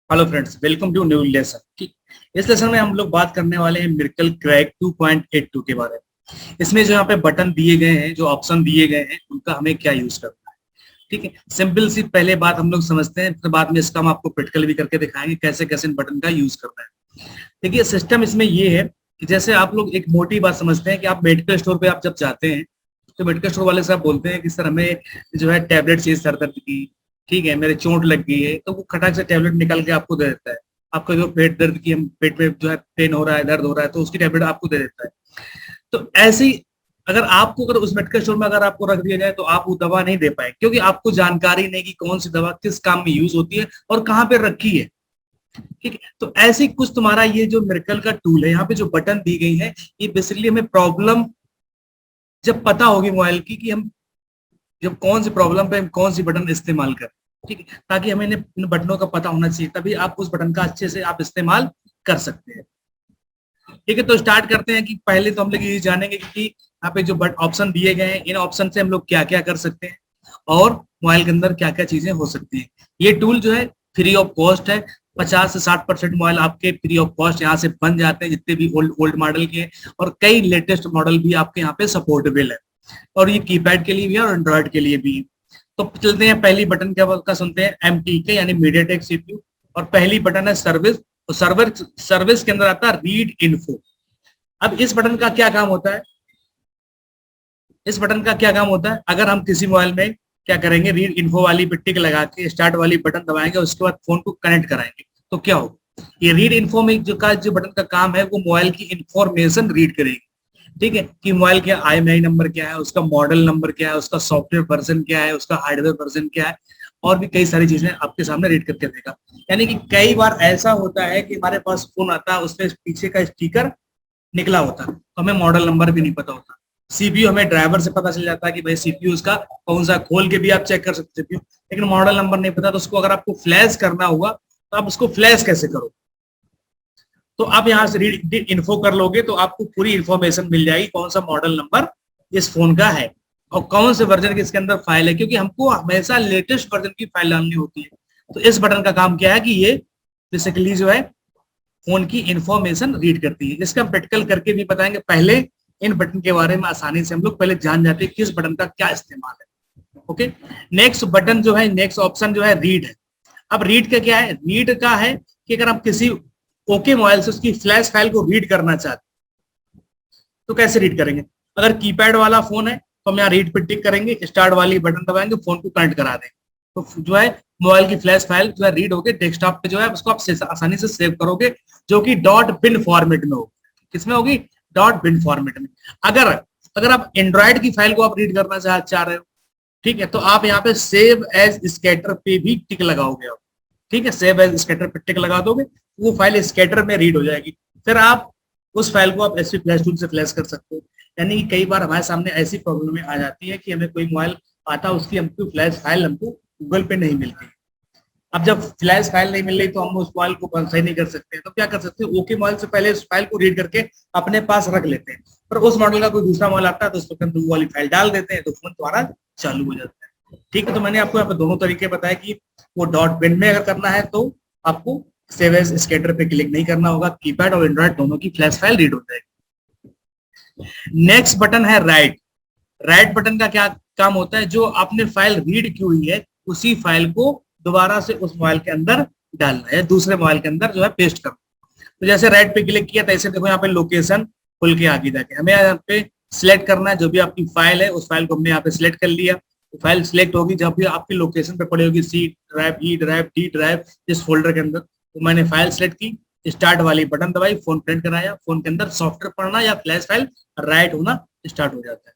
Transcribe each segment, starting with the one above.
Hello friends, welcome to new lesson. ठीक, इस lesson में हम लोग बात करने वाले हैं मिरेकल क्रैक 2.82 के बारे में। इसमें जो यहाँ पे बटन दिए गए हैं, जो ऑप्शन दिए गए हैं, उनका हमें क्या यूज करना है। ठीक है, सिंपल सी पहले बात हम लोग समझते हैं, फिर बाद में इसका हम आपको प्रैक्टिकल भी करके दिखाएंगे कैसे कैसे इन बटन का यूज करना है। देखिए, सिस्टम इसमें ये है कि जैसे आप लोग एक मोटी बात समझते हैं कि आप मेडिकल स्टोर पे आप जब जाते हैं तो मेडिकल स्टोर वाले साहब बोलते हैं कि सर हमें जो है टैबलेट चाहिए सर दर्द की। ठीक है, मेरे चोट लग गई है, तो वो खटाक से टैबलेट निकाल के आपको दे देता है। आपका जो पेट दर्द की, हम पेट में जो है पेन हो रहा है, दर्द हो रहा है, तो उसकी टैबलेट आपको दे देता है। तो ऐसे ही अगर आपको अगर उस मेडिकल स्टोर में अगर आपको रख दिया जाए तो आप वो दवा नहीं दे पाए, क्योंकि आपको जानकारी नहीं कि कौन सी दवा किस काम में यूज होती है और कहाँ पे रखी है। ठीक है, तो ऐसे ही कुछ तुम्हारा ये जो मिरेकल का टूल है, यहाँ पे जो बटन दी गई है, ये बेसिकली हमें प्रॉब्लम जब पता होगी मोबाइल की कि हम जब कौन सी प्रॉब्लम पे हम कौन सी बटन इस्तेमाल करें। ठीक है, ताकि हमें इन बटनों का पता होना चाहिए, तभी आप उस बटन का अच्छे से आप इस्तेमाल कर सकते हैं। ठीक है, तो स्टार्ट करते हैं कि पहले तो हम लोग ये जानेंगे कि यहाँ पे जो बट ऑप्शन दिए गए हैं, इन ऑप्शन से हम लोग क्या क्या कर सकते हैं और मोबाइल के अंदर क्या क्या चीजें हो सकती हैं। ये टूल जो है फ्री ऑफ कॉस्ट है। 50 से 60% मोबाइल आपके फ्री ऑफ कॉस्ट यहाँ से बन जाते हैं, जितने भी ओल्ड ओल्ड मॉडल के, और कई लेटेस्ट मॉडल भी आपके यहाँ पे सपोर्टेबल है। और ये कीपैड के लिए भी है और एंड्रॉइड के लिए भी। तो चलते हैं पहली बटन का सुनते हैं, MTK यानी मीडियाटेक CPU। और पहली बटन है सर्विस। तो सर्विस के अंदर आता है रीड इन्फो। अब इस बटन का क्या काम होता है, इस बटन का क्या काम होता है, अगर हम किसी मोबाइल में क्या करेंगे, रीड इन्फो वाली पे टिक लगा के स्टार्ट वाली बटन दबाएंगे, उसके बाद फोन को कनेक्ट कराएंगे, तो क्या होगा, ये रीड इन्फो में जो बटन का काम है वो मोबाइल की इंफॉर्मेशन रीड करेगी। ठीक है, कि मोबाइल के IMEI नंबर क्या है, उसका मॉडल नंबर क्या है, उसका सॉफ्टवेयर वर्जन क्या है, उसका हार्डवेयर वर्जन क्या है, और भी कई सारी चीजें आपके सामने रीड करके देगा। यानी कि कई बार ऐसा होता है कि हमारे पास फोन आता है, उसमें पीछे का स्टिकर निकला होता है, तो हमें मॉडल नंबर भी नहीं पता होता। CPU हमें ड्राइवर से पता चल जाता है कि भाई CPU उसका कौन सा, खोल के भी आप चेक कर सकते हो, लेकिन मॉडल नंबर नहीं पता, तो उसको अगर आपको फ्लैश करना होगा तो आप उसको फ्लैश कैसे करो। तो आप यहाँ से रीड इन्फो कर लोगे तो आपको पूरी इंफॉर्मेशन मिल जाएगी, कौन सा मॉडल नंबर इस फोन का है और कौन से वर्जन की इसके अंदर फाइल है, क्योंकि हमको हमेशा लेटेस्ट वर्जन की फाइल डालनी होती है। तो इस बटन का काम क्या है कि ये बेसिकली जो है फोन की इंफॉर्मेशन रीड करती है। इसका हम प्रैक्टिकल करके भी बताएंगे। पहले इन बटन के बारे में आसानी से हम लोग पहले जान जाते हैं किस बटन का क्या इस्तेमाल है। ओके, नेक्स्ट बटन जो है, नेक्स्ट ऑप्शन जो है रीड है। अब रीड का क्या है, रीड का है कि अगर हम किसी ओके मोबाइल से उसकी फ्लैश फाइल को रीड करना चाहते तो कैसे रीड करेंगे। अगर कीपैड वाला फोन है तो हम यहाँ रीड पे टिक करेंगे, स्टार्ट वाली बटन दबाएंगे, फोन को कनेक्ट करा देंगे, तो जो है मोबाइल की फ्लैश फाइल जो है रीड होके डेस्कटॉप पे जो है उसको आप आसानी से सेव करोगे, जो कि डॉट बिन फॉर्मेट में होगी। किसमें होगी, डॉट बिन फॉर्मेट में। अगर अगर आप एंड्रॉइड की फाइल को आप रीड करना चाह रहे हो, ठीक है, तो आप यहाँ पे सेव एज स्केटर पे भी टिक लगाओगे आप। ठीक है, सेव एज स्केटर पे टिक लगा दोगे, वो फाइल स्केटर में रीड हो जाएगी। फिर आप उस फाइल को आप एसपी फ्लैश टूल से फ्लैश कर सकते हो। यानी कि कई बार हमारे सामने ऐसी प्रॉब्लम आ जाती है कि हमें कोई मोबाइल आता है, उसकी हमको फ्लैश फाइल हमको गूगल पे नहीं मिलती। अब जब फ्लैश फाइल नहीं मिल रही तो हम उस फाइल को सही नहीं कर सकते, तो क्या कर सकते हैं, ओके मोबाइल से पहले उस फाइल को रीड करके अपने पास रख लेते हैं, पर उस मॉडल का कोई दूसरा मोबाइल आता है तो उसको वो वाली फाइल डाल देते हैं, तो फोन तुम्हारा चालू हो जाता है। ठीक है, तो मैंने आपको यहाँ पे दोनों तरीके बताया कि वो डॉट बिन में अगर करना है तो आपको सेव एज स्केटर पे क्लिक नहीं करना होगा, कीपैड और एंड्रॉइड दोनों की फ्लैश फाइल रीड हो जाएगी। नेक्स्ट बटन है राइट। राइट बटन का क्या काम होता है, जो आपने फाइल रीड की हुई है उसी फाइल को दोबारा से उस मोबाइल के अंदर डालना है, दूसरे मोबाइल के अंदर जो है पेस्ट करना। तो जैसे राइट पे क्लिक किया तो ऐसे देखो यहाँ पे लोकेशन खुल के आगे जाके हमें यहाँ पे सिलेक्ट करना है, जो भी आपकी फाइल है उस फाइल को हमने यहाँ पे सिलेक्ट कर लिया। तो फाइल सिलेक्ट होगी, जब भी आपकी लोकेशन पे पड़ी होगी, C drive, E drive, D drive, इस फोल्डर के अंदर, तो मैंने फाइल सिलेक्ट की, स्टार्ट वाली बटन दबाई, फोन प्रिंट कराया, फोन के अंदर सॉफ्टवेयर पढ़ना या फ्लैश फाइल राइट होना स्टार्ट हो जाता है।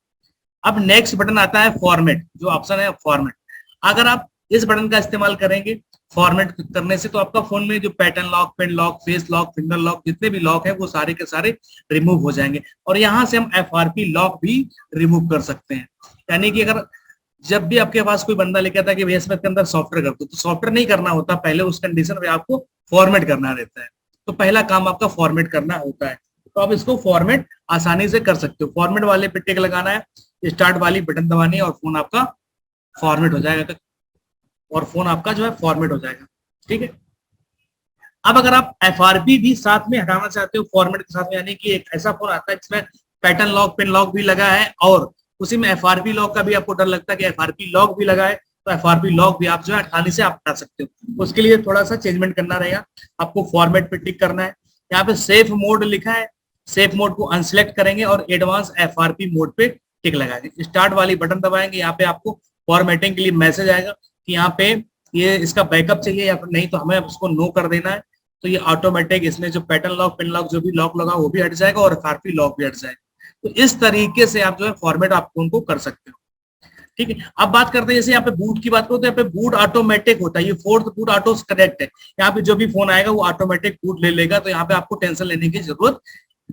अब नेक्स्ट बटन आता है फॉर्मेट, जो ऑप्शन है फॉर्मेट। अगर आप इस बटन का इस्तेमाल करेंगे फॉर्मेट करने से, तो आपका फोन में जो pattern lock, pen lock, face lock, finger lock, जितने भी लॉक है वो सारे के सारे रिमूव हो जाएंगे, और यहाँ से हम FRP लॉक भी रिमूव कर सकते हैं। यानी कि अगर जब भी आपके पास कोई बंदा लेके आता है कि भैया इसमें के अंदर सॉफ्टवेयर कर दो, तो सॉफ्टवेयर नहीं करना होता, पहले उस कंडीशन में आपको फॉर्मेट करना रहता है। तो पहला काम आपका फॉर्मेट करना होता है, तो आप इसको फॉर्मेट आसानी से कर सकते हो। फॉर्मेट वाले पे टिक लगाना है, स्टार्ट वाली बटन दबानी है, और फोन आपका फॉर्मेट हो जाएगा, और फोन आपका जो है फॉर्मेट हो जाएगा। ठीक है, अब अगर आप FRP भी साथ में हटाना चाहते हो फॉर्मेट के साथ में, यानी कि एक ऐसा फोन आता है जिसमें पैटर्न लॉक, पिन लॉक भी लगा है और उसी में FRP लॉक का भी आपको डर लगता है कि FRP लॉक भी लगा है, तो FRP लॉक भी आप जो है आसानी से आप हटा सकते हो। उसके लिए थोड़ा सा चेंजमेंट करना रहेगा, आपको फॉर्मेट पे टिक करना है। यहाँ पे सेफ मोड लिखा है, सेफ मोड को अनसेलेक्ट करेंगे और एडवांस FRP मोड पे टिक लगाएंगे। स्टार्ट वाली बटन दबाएंगे, यहाँ पे आपको फॉर्मेटिंग के लिए मैसेज आएगा कि यहाँ पे ये इसका बैकअप चाहिए या फिर नहीं, तो हमें उसको नो कर देना है। तो ये ऑटोमेटिक इसमें जो पैटर्न लॉक, पिन लॉक जो भी लॉक लगा वो भी हट जाएगा और FRP लॉक भी हट जाएगा। तो इस तरीके से आप जो है फॉर्मेट आप फोन को कर सकते हो। ठीक है, अब बात करते हैं जैसे यहाँ पे बूट की बात करो तो यहाँ पे बूट ऑटोमेटिक होता है, ये फोर्थ बूट ऑटो करेक्ट है। यहाँ पे जो भी फोन आएगा वो ऑटोमेटिक बूट ले लेगा, तो यहाँ पे आपको टेंशन लेने की जरूरत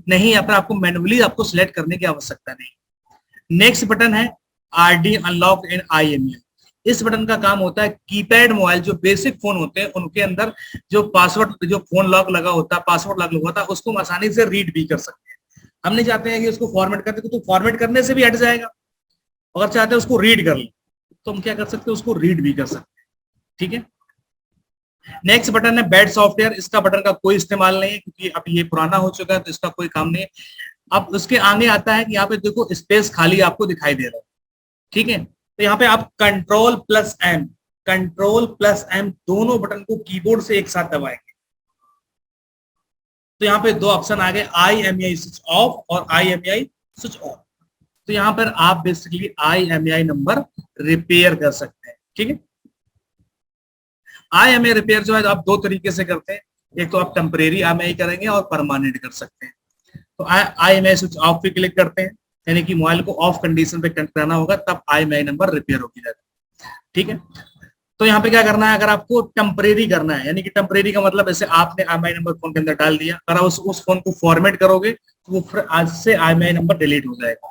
नहीं, यहाँ पे आपको मैनुअली आपको सिलेक्ट करने की आवश्यकता नहीं। नेक्स्ट बटन है RD अनलॉक एंड IMEI। इस बटन का काम होता है कीपैड मोबाइल जो बेसिक फोन होते हैं उनके अंदर जो पासवर्ड, जो फोन लॉक लगा होता है, पासवर्ड लॉक लगा होता है, उसको हम आसानी से रीड भी कर सकते हैं। हम नहीं चाहते हैं कि उसको फॉर्मेट करते तो फॉर्मेट करने से भी हट जाएगा, अगर चाहते हैं उसको रीड कर ले तो हम क्या कर सकते हैं, उसको रीड भी कर सकते हैं। ठीक है, नेक्स्ट बटन है बैड सॉफ्टवेयर। इसका बटन का कोई इस्तेमाल नहीं है क्योंकि अब ये पुराना हो चुका है, तो इसका कोई काम नहीं है। अब उसके आगे आता है कि यहाँ पे देखो स्पेस खाली आपको दिखाई दे रहा है। ठीक है, तो यहाँ पे आप कंट्रोल+M, कंट्रोल+M दोनों बटन को कीबोर्ड से एक साथ दबाएंगे तो यहाँ पे दो ऑप्शन आ गए, IMEI स्विच ऑफ और IMEI स्विच ऑन। तो यहाँ पर आप बेसिकली IMEI नंबर रिपेयर कर सकते हैं। ठीक है, IMEI रिपेयर जो है आप दो तरीके से करते हैं, एक तो आप टेम्परेरी IMEI करेंगे और परमानेंट कर सकते हैं। तो IMEI स्विच ऑफ पे क्लिक करते हैं, यानी कि मोबाइल को ऑफ कंडीशन पे कनेक्ट करना होगा, तब IMEI नंबर रिपेयर होगी जाएगा। ठीक है, तो यहाँ पे क्या करना है, अगर आपको टेम्परेरी करना है, यानी कि टेम्परेरी का मतलब ऐसे आपने IMEI नंबर फोन के अंदर डाल दिया, अगर आप उस फोन को फॉर्मेट करोगे तो वो फिर आज से IMEI नंबर डिलीट हो जाएगा।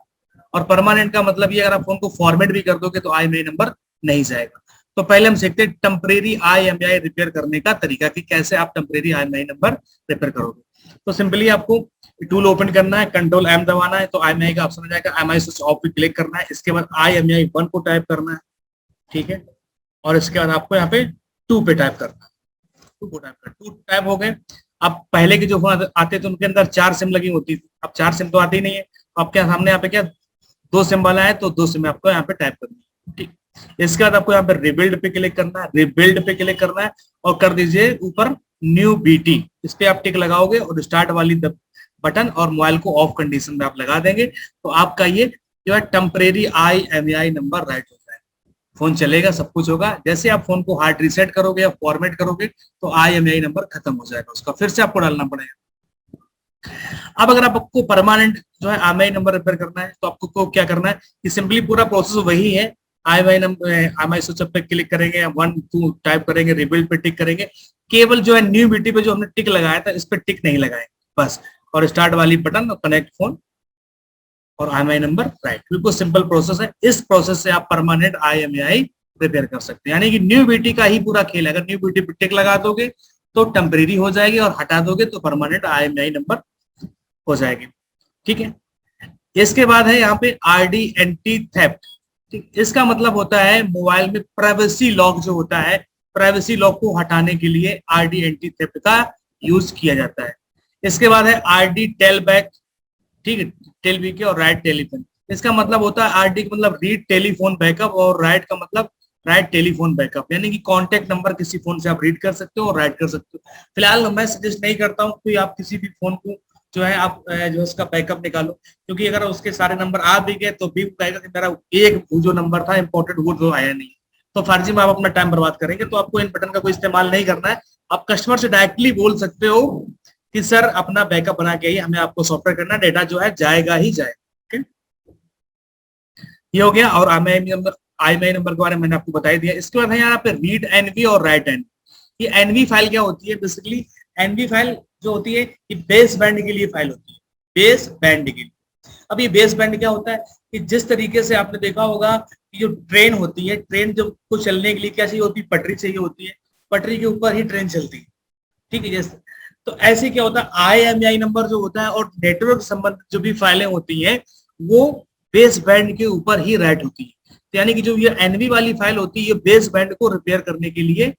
और परमानेंट का मतलब ये, अगर आप फोन को फॉर्मेट भी कर दोगे तो IMEI नंबर नहीं जाएगा। तो पहले हम सीखते हैं टेम्परेरी IMEI रिपेयर करने का तरीका कि कैसे आप टेम्परेरी IMEI नंबर रिपेयर करोगे। तो सिंपली आपको टूल ओपन करना है, कंट्रोल+M दबाना है तो IMEI का ऑप्शन आ जाएगा, IMEI स्विच ऑफ पे क्लिक करना है, इसके बाद IMEI 1 को टाइप करना है। ठीक है, और इसके बाद आपको यहाँ पे 2 पे टाइप करना है, 2 को टाइप कर, 2 टाइप हो गए। अब पहले के जो फोन आते थे उनके अंदर 4 सिम लगी होती थी, अब 4 सिम तो आती नहीं है, आपके सामने यहाँ पे क्या 2 सिम वाला है, तो 2 सिम आपको यहाँ पे टाइप करनी है। ठीक, इसके बाद आपको यहाँ पे रिबिल्ड पे क्लिक करना है, रिबिल्ड पे क्लिक करना है और कर दीजिए ऊपर न्यू BT, इस पे आप टिक लगाओगे और स्टार्ट वाली बटन और मोबाइल को ऑफ कंडीशन में आप लगा देंगे, तो आपका ये जो है टेम्परेरी IMEI नंबर राइट हो जाएगा, फोन चलेगा, सब कुछ होगा। जैसे आप फोन को हार्ड रीसेट करोगे या फॉर्मेट करोगे तो IMEI नंबर खत्म हो जाएगा, उसका फिर से आपको डालना पड़ेगा। अब अगर आपको परमानेंट जो है IMEI नंबर रिपेयर करना है तो आपको क्या करना है कि सिंपली पूरा प्रोसेस वही है, IMEI नंबर, IMEI स्विच पे क्लिक करेंगे, 1 2 टाइप करेंगे, रिबिल्ड पे टिक करेंगे, केवल जो है न्यू BT पे जो हमने टिक लगाया था इस पे टिक नहीं लगाएंगे बस, और स्टार्ट वाली बटन और कनेक्ट फोन और IMEI नंबर राइट। बिल्कुल सिंपल प्रोसेस है, इस प्रोसेस से आप परमानेंट IMEI रिपेयर कर सकते हैं। यानी कि न्यू BT का ही पूरा खेल है, अगर न्यू BT पे टिक लगा दोगे तो टेम्परेरी हो जाएगी और हटा दोगे तो परमानेंट IMEI नंबर हो जाएगी। ठीक है, इसके बाद है यहाँ पे RD एंटी थेफ्ट। ठीक, इसका मतलब होता है मोबाइल में प्राइवेसी लॉक जो होता है, प्राइवेसी लॉक को हटाने के लिए RD एंटी थेफ्ट का यूज किया जाता है। इसके बाद है RD टेल बैक। ठीक है, टेल बीके और राइट टेलीफोन, इसका मतलब होता है RD का मतलब रीड टेलीफोन बैकअप और राइट का मतलब राइट टेलीफोन बैकअप, यानी कि कांटेक्ट नंबर किसी फोन से आप रीड कर सकते हो और राइट कर सकते हो। फिलहाल मैं सजेस्ट नहीं करता हूँ कि आप किसी भी फोन को जो है आप जो उसका बैकअप निकालो, क्योंकि अगर उसके सारे नंबर आ भी गए तो भी कहेगा कि मेरा एक जो नंबर था इंपॉर्टेंट वो जो आया नहीं, तो फर्जी में आप अपना टाइम बर्बाद करेंगे। तो आपको इन बटन का कोई इस्तेमाल नहीं करना है, आप कस्टमर से डायरेक्टली बोल सकते हो कि सर अपना बैकअप बना के ही हमें आपको सॉफ्टवेयर करना, डेटा जो है जाएगा ही जाएगा। ये हो गया, और IMEI नंबर के बारे में मैंने आपको बता दिया। इसके बाद है यहाँ पे रीड एनवी और राइट एनवी। ये एनवी फाइल क्या होती है, बेसिकली एनवी फाइल जो होती है ये बेस बैंड के लिए फाइल होती है, बेस बैंड के लिए। अब ये बेस बैंड क्या होता है कि जिस तरीके से आपने देखा होगा कि जो ट्रेन होती है, ट्रेन जो को चलने के लिए क्या चाहिए होती है, पटरी चाहिए होती है, पटरी के ऊपर ही ट्रेन चलती है। ठीक है, जैसे तो ऐसे क्या होता है IMEI नंबर जो होता है और नेटवर्क संबंधित जो भी फाइलें होती हैं वो बेस बैंड के ऊपर ही राइट होती है। तो यानी कि जो ये एनवी वाली फाइल होती है ये बेस बैंड को रिपेयर करने के लिए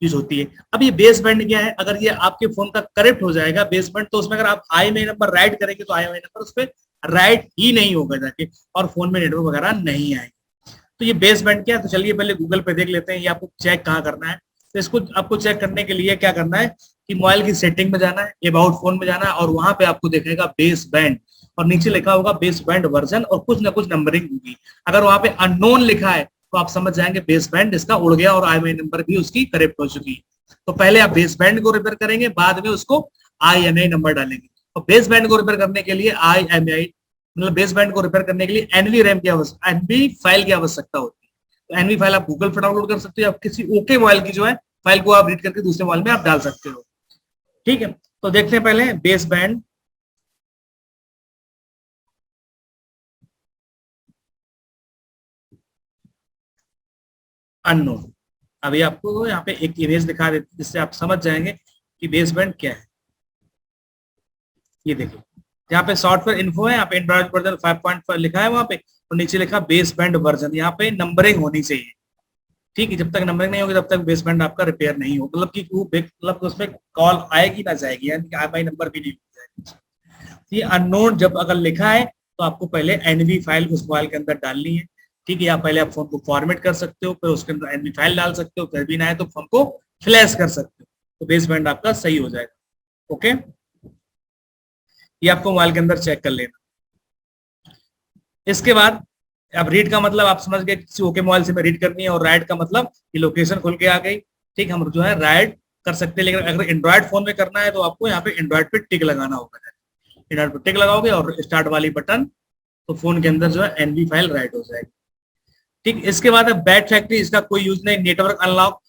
यूज होती है। अब ये बेस बैंड क्या है, अगर ये आपके फोन का करेक्ट हो जाएगा बेस बैंड, तो उसमें अगर आप IMEI नंबर राइट करेंगे तो IMEI नंबर उस पर राइट ही नहीं होगा जाके, और फोन में नेटवर्क वगैरह नहीं आएगा। तो ये बेस बैंड क्या है, तो चलिए पहले गूगल पे देख लेते हैं ये आपको चेक कहाँ करना है। तो इसको आपको चेक करने के लिए क्या करना है कि मोबाइल की सेटिंग में जाना है, अबाउट फोन में जाना है, और वहां पे आपको दिखेगा बेस बैंड, और नीचे लिखा होगा बेस बैंड वर्जन, और कुछ ना कुछ नंबरिंग होगी। अगर वहां पे अननोन लिखा है तो आप समझ जाएंगे बेस बैंड इसका उड़ गया और IMEI नंबर भी उसकी करेक्ट हो चुकी है। तो पहले आप बेस बैंड को रिपेयर करेंगे, बाद में उसको IMEI नंबर डालेंगे। और बेस बैंड को रिपेयर करने के लिए IMEI मतलब बेस बैंड को रिपेयर करने के लिए एनवी रैम की आवश्यकता, एनवी फाइल की आवश्यकता होती है। तो एनवी फाइल आप गूगल पर डाउनलोड कर सकते हो, आप किसी ओके मोबाइल की जो है फाइल को आप रीड करके दूसरे मोबाइल में आप डाल सकते हो। ठीक है, तो देखते हैं पहले बेस बैंड। अननोन, अभी आपको यहाँ पे एक इमेज दिखा देती जिससे आप समझ जाएंगे कि बेस बैंड क्या है। ये देखिए यहाँ पे सॉफ्टवेयर इन्फो है, यहाँ पे एंड्रॉइड वर्जन 5.5 लिखा है वहां पे, और नीचे लिखा बेस बैंड वर्जन। यहाँ पे नंबरिंग होनी चाहिए। ठीक है, जब तक नंबरिंग नहीं होगी तब तक बेस बैंड आपका रिपेयर नहीं होगा, मतलब कि वो मतलब उसमें कॉल आएगी ना जाएगी, यानी कि IMEI नंबर भी नहीं हो जाएगा। ये अननोन जब अगर लिखा है तो आपको पहले एनवी फाइल उस मोबाइल के अंदर डालनी है। ठीक है, या पहले आप फोन को फॉर्मेट कर सकते हो, फिर उसके अंदर एनवी फाइल डाल सकते हो, फिर भी ना है तो फोन को फ्लैश कर सकते हो, तो बेस बैंड आपका सही हो जाएगा। ओके, ये आपको मोबाइल के अंदर चेक कर लेना। इसके बाद अब रीड का मतलब आप समझ गए, किसी ओके मोबाइल से मैं रीड करनी है, और राइट का मतलब कि लोकेशन खुल के आ गई। ठीक, हम जो है राइट कर सकते हैं, लेकिन अगर एंड्रॉइड फोन में करना है तो आपको यहाँ पे एंड्रॉइड पे टिक लगाना होगा। एंड्रॉइड पे टिक लगाओगे और स्टार्ट वाली बटन, तो फोन के अंदर जो है एनवी फाइल राइट हो जाएगी। ठीक, इसके बाद बैट फैक्ट्री, इसका कोई यूज नहीं। Network unlock,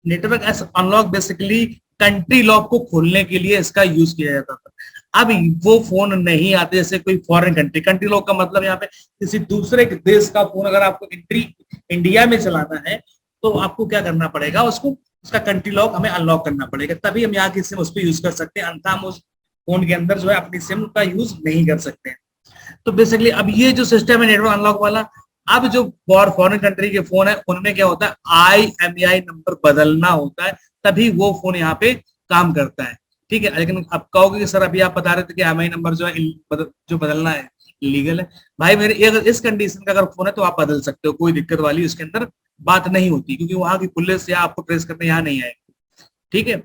network unlock basically country lock को खोलने के लिए इसका यूज किया जाता था। अब वो फोन नहीं आते, जैसे कोई फॉरेन कंट्री, कंट्री लॉक का मतलब यहाँ पे किसी दूसरे देश का फोन अगर आपको इंडिया में चलाना है तो आपको क्या करना पड़ेगा, उसको उसका कंट्री लॉक हमें अनलॉक करना पड़ेगा, तभी हम यहाँ की सिम उस पर यूज कर सकते हैं, अन्यथा हम उस फोन के अंदर जो है अपनी सिम का यूज नहीं कर सकते हैं। तो बेसिकली अब ये जो सिस्टम है नेटवर्क अनलॉक वाला, अब जो फॉरेन कंट्री के फोन है उनमें क्या होता है IMEI नंबर बदलना होता है, तभी वो फोन यहाँ पे काम करता है। ठीक है, लेकिन अब कहोगे कि सर अभी आप बता रहे थे कि IMEI नंबर जो है जो बदलना है लीगल है। भाई मेरे अगर इस कंडीशन का अगर फोन है तो आप बदल सकते हो, कोई दिक्कत वाली उसके अंदर बात नहीं होती, क्योंकि वहां की पुलिस या आपको ट्रेस करने यहाँ नहीं आएगी। ठीक है,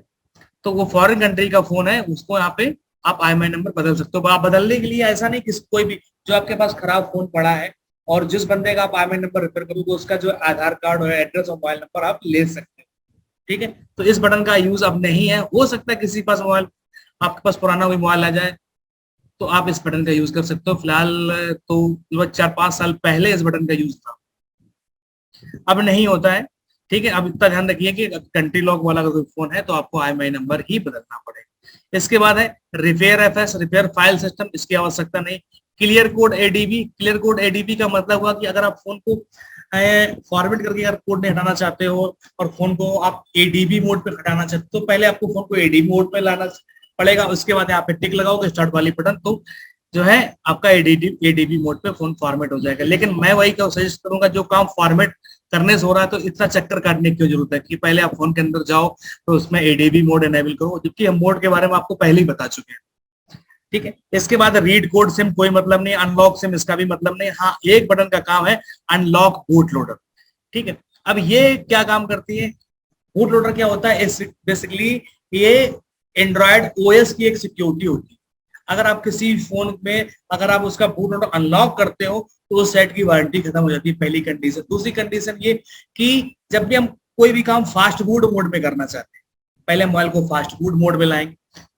तो वो फॉरेन कंट्री का फोन है, उसको यहाँ पे आप IMEI नंबर बदल सकते हो। आप बदलने के लिए ऐसा नहीं कि कोई भी जो आपके पास खराब फोन पड़ा है और जिस बंदे का आप IMEI नंबर रिपेयर करोगे उसका जो आधार कार्ड और एड्रेस और मोबाइल नंबर आप ले सकते हो। ठीक है, तो इस बटन का यूज अब नहीं है। हो सकता है किसी पास मोबाइल, आपके पास पुराना कोई मोबाइल आ जाए तो आप इस बटन का यूज कर सकते हो। फिलहाल तो 4-5 साल पहले इस बटन का यूज था, अब नहीं होता है। ठीक है, अब इतना ध्यान रखिए कि कंट्री लॉक वाला अगर कोई फोन है तो आपको IMEI नंबर ही बदलना पड़ेगा। इसके बाद है repair FS, repair file system, इसकी आवश्यकता नहीं। Clear code ADB, clear code ADB का मतलब हुआ कि अगर आप फोन को फॉर्मेट करके अगर कोड नहीं हटाना चाहते हो और फोन को आप ADB मोड पे हटाना चाहते हो, तो पहले आपको फोन को ADB मोड पे लाना पड़ेगा। उसके बाद यहाँ पे टिक लगाओगे स्टार्ट वाली बटन, तो जो है आपका ADB मोड पे फोन फॉर्मेट हो जाएगा। लेकिन मैं वही सजेस्ट करूंगा, जो काम फॉर्मेट करने से हो रहा है तो इतना चक्कर काटने की जरूरत है कि पहले आप फोन के अंदर जाओ तो उसमें ADB मोड एनेबल करो, जबकि हम मोड के बारे में आपको पहले ही बता चुके हैं। ठीक है, इसके बाद रीड कोड सिम कोई मतलब नहीं, अनलॉक सिम इसका भी मतलब नहीं। हाँ, एक बटन का काम है, अनलॉक बूट लोडर। ठीक है, अब ये क्या काम करती है, बूट लोडर क्या होता है, बेसिकली ये एंड्रॉयड OS की एक सिक्योरिटी होती है। अगर आप किसी फोन में अगर आप उसका बूट लोडर अनलॉक करते हो तो उस सेट की वारंटी खत्म हो जाती है, पहली कंडीशन। दूसरी कंडीशन ये कि जब भी हम कोई भी काम फास्ट बूट मोड में करना चाहते हैं, पहले मोबाइल को फास्ट बूट मोड में लाएंगे,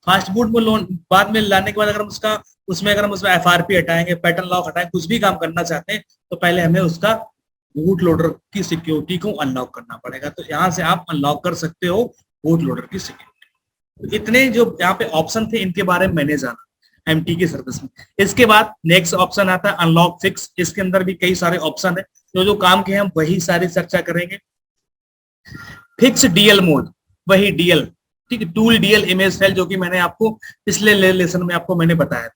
फास्ट बूट में बाद में लाने के बाद अगर हम उसमें FRP हटाएंगे, पैटर्न लॉक हटाएंगे, कुछ भी काम करना चाहते हैं तो पहले हमें उसका बूट लोडर की सिक्योरिटी को अनलॉक करना पड़ेगा। तो यहाँ से आप अनलॉक कर सकते हो बूट लोडर की सिक्योरिटी। तो इतने जो यहाँ पे ऑप्शन थे इनके बारे में मैंने जाना MT की सर्विस में। इसके बाद नेक्स्ट ऑप्शन आता है अनलॉक फिक्स। इसके अंदर भी कई सारे ऑप्शन है, जो काम के हम वही सारी चर्चा करेंगे। फिक्स DL मोड, वही DL, ठीक है, टूल DL इमेज फाइल, जो कि मैंने आपको पिछले लेसन में आपको मैंने बताया।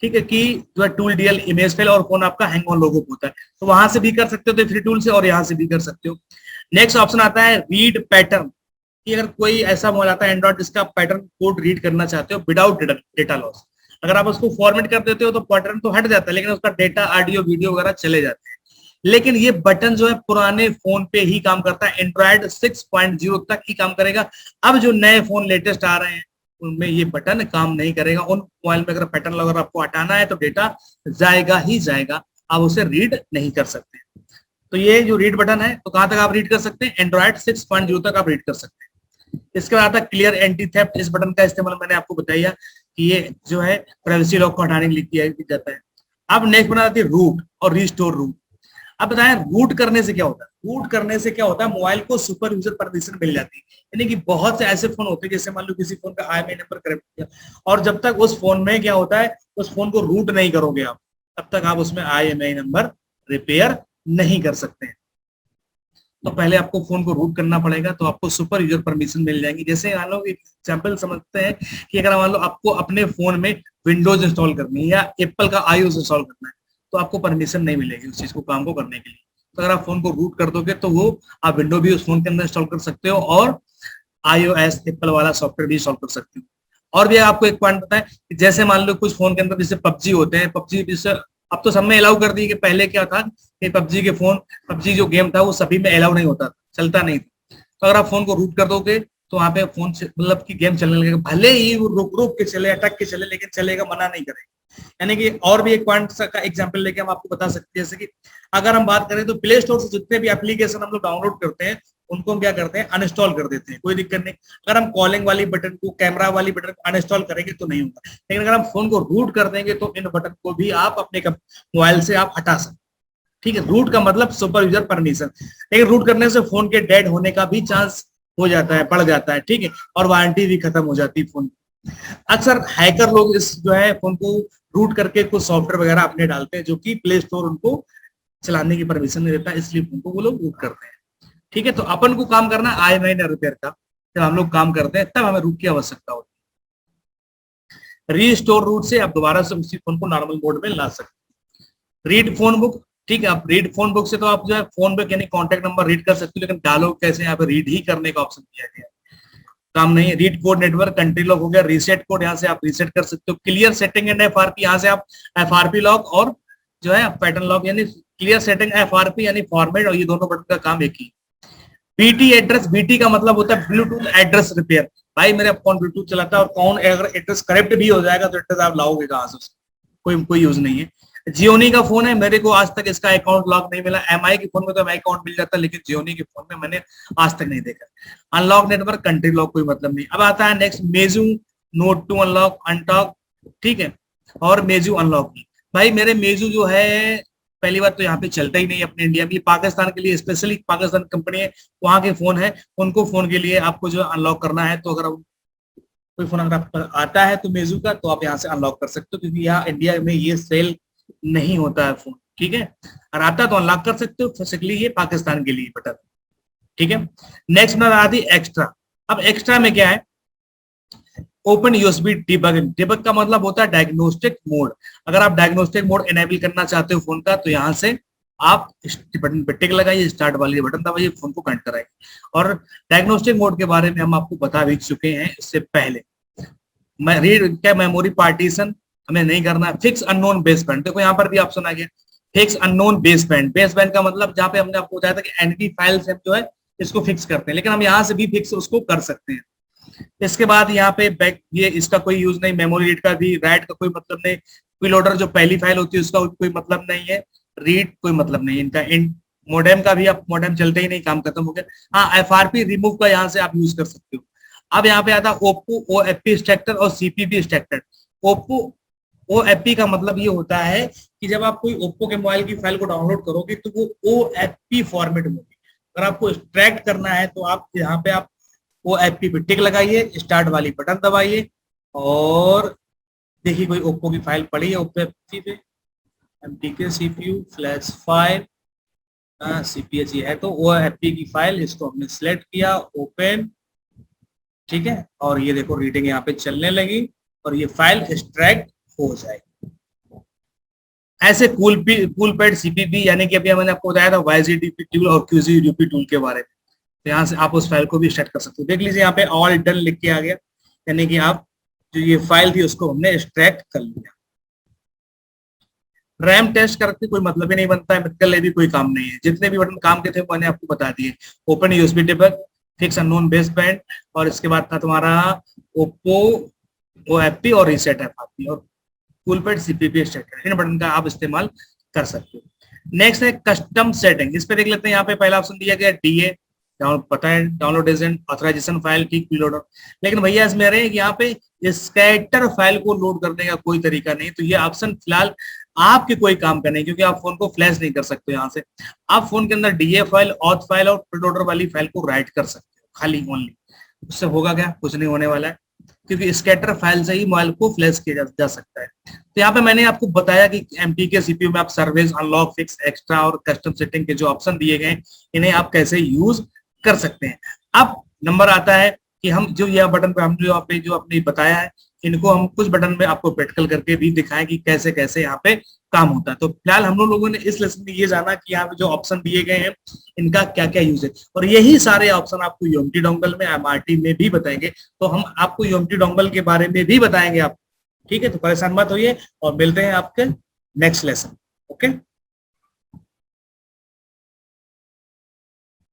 ठीक है, कि जो है टूल DL इमेज फाइल और फोन आपका हैंग ऑन लोगो होता है, तो वहां से भी कर सकते हो तो फ्री टूल से, और यहाँ से भी कर सकते हो। नेक्स्ट ऑप्शन आता है रीड पैटर्न। कि अगर कोई ऐसा मोबाइल आता है एंड्रॉइड जिसका आप पैटर्न कोड रीड करना चाहते हो विदाउट डेटा लॉस, अगर आप उसको फॉर्मेट कर देते हो तो पैटर्न तो हट जाता है, लेकिन उसका डेटा, ऑडियो, वीडियो वगैरह चले जाते हैं। लेकिन ये बटन जो है पुराने फोन पे ही काम करता है, एंड्रॉइड 6.0 तक ही काम करेगा। अब जो नए फोन लेटेस्ट आ रहे हैं उनमें ये बटन काम नहीं करेगा। उन मोबाइल में अगर पैटर्न अगर आपको हटाना है तो डेटा जाएगा ही जाएगा, आप उसे रीड नहीं कर सकते। तो ये जो रीड बटन है तो कहां तक आप रीड कर सकते हैं, एंड्रॉइड 6.0 तक आप रीड कर सकते हैं। इसके बाद आता है क्लियर एंटी थेफ्ट। इस बटन का इस्तेमाल मैंने आपको बताया कि ये जो है प्राइवेसी लॉक को हटाने के लिए किया जाता है। अब नेक्स्ट बना आती है रूट और रिस्टोर रूट। अब बताएं रूट करने से क्या होता है। रूट करने से क्या होता है, मोबाइल को सुपर यूजर परमिशन मिल जाती है। यानी कि बहुत से ऐसे फोन होते हैं, जैसे मान लो किसी फोन का IMEI नंबर करेक्ट किया, और जब तक उस फोन में क्या होता है, उस फोन को रूट नहीं करोगे आप, तब तक आप उसमें IMEI नंबर रिपेयर नहीं कर सकते हैं। तो पहले आपको फोन को रूट करना पड़ेगा, तो आपको सुपर यूजर परमिशन मिल जाएंगी। जैसे मान लो एक एग्जाम्पल समझते हैं कि अगर मान लो आपको अपने फोन में विंडोज इंस्टॉल करनी है या एप्पल का iOS इंस्टॉल करना है, तो आपको परमिशन नहीं मिलेगी उस चीज को, काम को करने के लिए। तो अगर आप फोन को रूट कर दोगे तो वो आप विंडो भी उस फोन के अंदर इंस्टॉल कर सकते हो और iOS एप्पल वाला सॉफ्टवेयर भी इंस्टॉल कर सकते हो। और भी आपको एक पॉइंट पता है कि जैसे मान लो कुछ फोन के अंदर जैसे पबजी होते हैं, पबजी जैसे अब तो सब में अलाउ कर दी कि पहले क्या था कि पबजी जो गेम था वो सभी में अलाउ नहीं होता, चलता नहीं था। तो अगर आप फोन को रूट कर दोगे तो वहां पे फोन मतलब कि गेम चलने लगेगा, भले ही वो रुक रुक के चले, अटक के चले, लेकिन चलेगा, मना नहीं करेगा। यानी कि और भी एक पॉइंट का एग्जांपल लेके हम आपको बता सकते हैं, जैसे कि अगर हम बात करें तो प्ले स्टोर से जितने भी एप्लीकेशन हम लोग डाउनलोड करते हैं उनको हम क्या करते हैं, अनइंस्टॉल कर देते हैं, कोई दिक्कत नहीं। अगर हम कॉलिंग वाली बटन को, कैमरा वाली बटन को अनइंस्टॉल करेंगे तो नहीं होगा, लेकिन अगर हम फोन को रूट कर देंगे तो इन बटन को भी आप अपने मोबाइल से आप हटा सकते। ठीक है, रूट का मतलब सुपर यूजर परमिशन। लेकिन रूट करने से फोन के डेड होने का भी चांस हो जाता है, बढ़ जाता है। ठीक है, और वारंटी भी खत्म हो जाती है फोन। अक्सर हैकर लोग इस जो है फोन को रूट करके कुछ सॉफ्टवेयर वगैरह अपने डालते हैं जो कि प्ले स्टोर उनको चलाने की परमिशन नहीं देता, इसलिए फोन को वो लोग रूट करते हैं। ठीक है, तो अपन को काम करना IMEI रिपेयर का। जब हम लोग काम करते हैं तब हमें रूट की आवश्यकता होती है। रीस्टोर रूट से आप दोबारा से उसी फोन को नॉर्मल मोड में ला सकते हैं। रीड फोन बुक, ठीक है, आप रीड फोन बुक से तो आप जो है फोन पे यानी कॉन्टेक्ट नंबर रीड कर सकते हो, लेकिन डालो कैसे, यहाँ पे रीड ही करने का ऑप्शन दिया गया है, काम नहीं है। Read code network country lock हो गया, रीसेट कोड यहाँ से आप रीसेट कर सकते हो। क्लियर सेटिंग एंड FRP, यहाँ से आप FRP लॉक और जो है पैटर्न लॉक, यानी क्लियर सेटिंग FRP यानी फॉर्मेट, और ये दोनों बटन का काम एक ही। BT एड्रेस, BT का मतलब होता है ब्लूटूथ एड्रेस रिपेयर। भाई मेरा फोन ब्लूटूथ चलाता है और कौन अगर एड्रेस करेक्ट भी हो जाएगा तो एड्रेस आप लाओगे कहां से, कोई यूज नहीं है। जियोनी का फोन है, मेरे को आज तक इसका अकाउंट लॉक नहीं मिला। MI के फोन में तो MI अकाउंट मिल जाता है, लेकिन जियोनी के फोन में मैंने आज तक नहीं देखा। अनलॉक नेटवर्क, कंट्री लॉक, कोई मतलब नहीं। अब आता है नेक्स्ट मेजू नोट 2 अनलॉक अनटॉक, ठीक है, और मेजू अनलॉक। भाई मेरे मेजू जो है पहली बात तो यहाँ पे चलता ही नहीं अपने इंडिया में, पाकिस्तान के लिए स्पेशली, पाकिस्तान कंपनी है, वहां के फोन है, उनको फोन के लिए आपको जो अनलॉक करना है तो अगर कोई फोन अगर आपको आता है तो मेजू का, तो आप यहाँ से अनलॉक कर सकते हो, क्योंकि यहाँ इंडिया में ये सेल नहीं होता है फोन। ठीक है, और आता तो अनलॉक कर सकते हो, बेसिकली ये पाकिस्तान के लिए बटन। ठीक है, नेक्स्ट नजर आती एक्स्ट्रा। अब एक्स्ट्रा में क्या है, ओपन यूएसबी डिबगिंग। डिबग का मतलब होता है डायग्नोस्टिक मोड। अगर आप डायग्नोस्टिक मोड एनेबल करना चाहते हो फोन का, तो यहाँ से आप इस बटन पे टिक लगाइए, स्टार्ट वाली बटन दबाइए, फोन को कनेक्ट कराइए। और डायग्नोस्टिक मोड के बारे में हम आपको बता भी चुके हैं इससे पहले। रीड क्या, मेमोरी पार्टीशन हमें नहीं करना। फिक्स अननोन बेसबैंड, देखो यहाँ पर भी ऑप्शन आ गया, फिक्स अननोन बेसबैंड। बेसबैंड का मतलब जहाँ पे हमने आपको बताया था कि एनवी फाइल्स जो है इसको फिक्स करते हैं, लेकिन हम यहाँ से भी फिक्स उसको कर सकते हैं। इसके बाद यहाँ पे बैक, ये इसका कोई यूज नहीं। मेमोरी रीड का भी, राइट का कोई मतलब नहीं। प्रीलोडर जो पहली फाइल होती है उसका कोई मतलब नहीं है। रीड कोई मतलब नहीं इनका। इन मोडेम का भी, अब मोडेम चलते ही नहीं, काम खत्म हो गया। हाँ, FRP रिमूव का यहाँ से आप यूज कर सकते हो। अब यहाँ पे आता है ओप्पो OFP स्ट्रक्चर और CPP स्ट्रक्चर। ओप्पो OFP का मतलब ये होता है कि जब आप कोई ओप्पो के मोबाइल की फाइल को डाउनलोड करोगे तो वो OFP फॉर्मेट में होगी। अगर आपको एक्सट्रैक्ट करना है तो आप यहाँ पे आप OFP पे टिक लगाइए, स्टार्ट वाली बटन दबाइए, और देखिए कोई ओप्पो की फाइल पड़ी है OFP पे, MTK CPU फ्लैश 5 CPH है, तो OFP की फाइल, इसको हमने सिलेक्ट किया, ओपन। ठीक है, और ये देखो रीडिंग यहाँ पे चलने लगी और ये फाइल एक्सट्रैक्ट हो जाएगी। ऐसे कूल पैड CPP, यानी कि अभी मैंने आपको बताया था YZDP टूल और QZDP टूल के बारे में। तो यहाँ से आप उस फाइल को भी सेट कर सकते हो। देख लीजिए यहाँ पे ऑल डन लिख के आ गया, यानी कि आप जो ये फाइल थी उसको हमने एक्सट्रैक्ट कर लिया। रैम टेस्ट करके कोई मतलब ही नहीं बनता है, मेडिकल भी कोई काम नहीं है। जितने भी बटन काम के थे मैंने आपको बता दिए। Open USB debug, fix unknown base band, और इसके बाद था तुम्हारा ओप्पो ओएफपी और रीसेट एफआरपी और कूलपेड सीपीपी स्टेटमेंट। इन बटन का आप इस्तेमाल कर सकते हो। नेक्स्ट है कस्टम सेटिंग। इस पे देख लेते हैं। यहाँ पे पहला ऑप्शन दिया गया डीए, पता है डाउनलोड एजेंट ऑथराइजेशन फाइल की लोडर। लेकिन भैया इसमें रहे कि यहाँ पे स्कैटर फाइल को लोड करने का कोई तरीका नहीं, तो ये ऑप्शन फिलहाल आपके कोई काम का नहीं, क्योंकि आप फोन को फ्लैश नहीं कर सकते। यहाँ से आप फोन के अंदर डीए फाइल, ऑथ फाइल और लोडर वाली फाइल को राइट कर सकते हो खाली ओनली। उससे होगा क्या, कुछ नहीं होने वाला है, क्योंकि स्कैटर फाइल से ही मोबाइल को फ्लैश किया जा सकता है। तो यहाँ पे मैंने आपको बताया कि एमटी के सीपीयू में आप सर्विस, अनलॉक, फिक्स, एक्स्ट्रा और कस्टम सेटिंग के जो ऑप्शन दिए गए इन्हें आप कैसे यूज कर सकते हैं। अब नंबर आता है कि हम जो यह बटन पे हम जो आपने बताया है, इनको हम कुछ बटन में आपको प्रैक्टिकल करके भी दिखाएं कि कैसे कैसे यहाँ पे काम होता है। तो फिलहाल हम लोगों ने इस लेसन में ये जाना कि यहाँ पे जो ऑप्शन दिए गए हैं इनका क्या क्या यूज है, और यही सारे ऑप्शन आपको यूएमटी डोंगल में, एमआरटी में भी बताएंगे। तो हम आपको यूएमटी डोंगल के बारे में भी बताएंगे आप, ठीक है। तो परेशान मत होइए और मिलते हैं आपके नेक्स्ट लेसन। ओके।